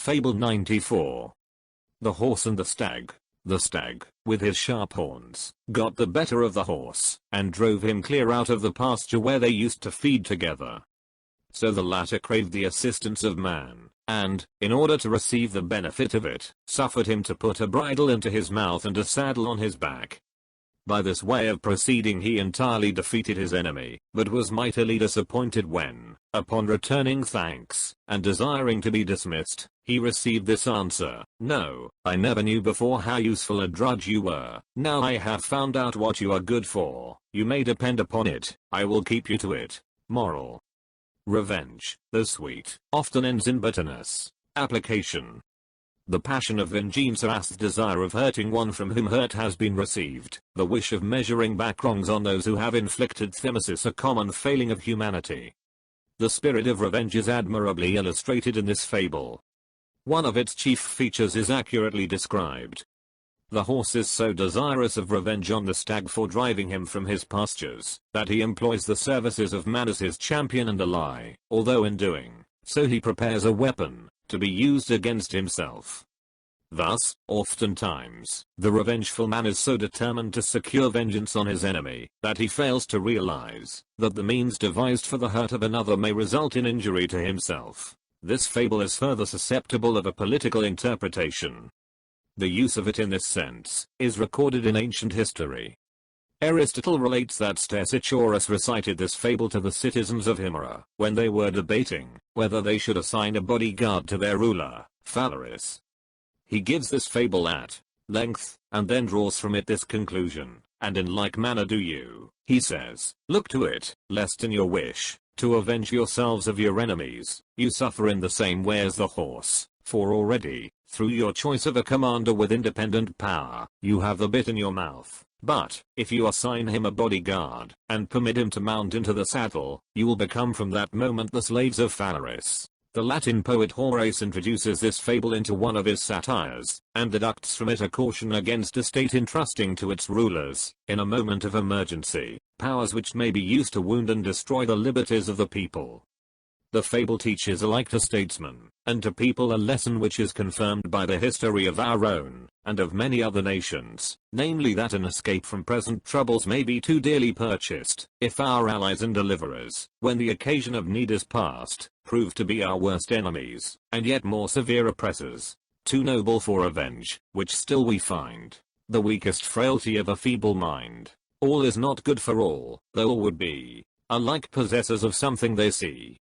Fable 94. The Horse and the Stag. The stag, with his sharp horns, got the better of the horse, and drove him clear out of the pasture where they used to feed together. So the latter craved the assistance of man, and, in order to receive the benefit of it, suffered him to put a bridle into his mouth and a saddle on his back. By this way of proceeding he entirely defeated his enemy, but was mightily disappointed when, upon returning thanks, and desiring to be dismissed, he received this answer: "No, I never knew before how useful a drudge you were. Now I have found out what you are good for. You may depend upon it, I will keep you to it." Moral. Revenge, though sweet, often ends in bitterness. Application. The passion of vengeance, the desire of hurting one from whom hurt has been received, the wish of measuring back wrongs on those who have inflicted them, is a common failing of humanity. The spirit of revenge is admirably illustrated in this fable. One of its chief features is accurately described. The horse is so desirous of revenge on the stag for driving him from his pastures, that he employs the services of man as his champion and ally, although in doing so he prepares a weapon, to be used against himself. Thus, oftentimes, the revengeful man is so determined to secure vengeance on his enemy, that he fails to realize that the means devised for the hurt of another may result in injury to himself. This fable is further susceptible of a political interpretation. The use of it in this sense is recorded in ancient history. Aristotle relates that Stesichorus recited this fable to the citizens of Himera, when they were debating whether they should assign a bodyguard to their ruler, Phalaris. He gives this fable at length, and then draws from it this conclusion: "And in like manner do you," he says, "look to it, lest in your wish to avenge yourselves of your enemies, you suffer in the same way as the horse, for already, through your choice of a commander with independent power, you have the bit in your mouth. But, if you assign him a bodyguard, and permit him to mount into the saddle, you will become from that moment the slaves of Phalaris." The Latin poet Horace introduces this fable into one of his satires, and deducts from it a caution against a state entrusting to its rulers, in a moment of emergency, powers which may be used to wound and destroy the liberties of the people. The fable teaches alike to statesmen, and to people, a lesson which is confirmed by the history of our own, and of many other nations, namely that an escape from present troubles may be too dearly purchased, if our allies and deliverers, when the occasion of need is past, prove to be our worst enemies, and yet more severe oppressors, too noble for revenge, which still we find the weakest frailty of a feeble mind. All is not good for all, though all would be alike possessors of something they see.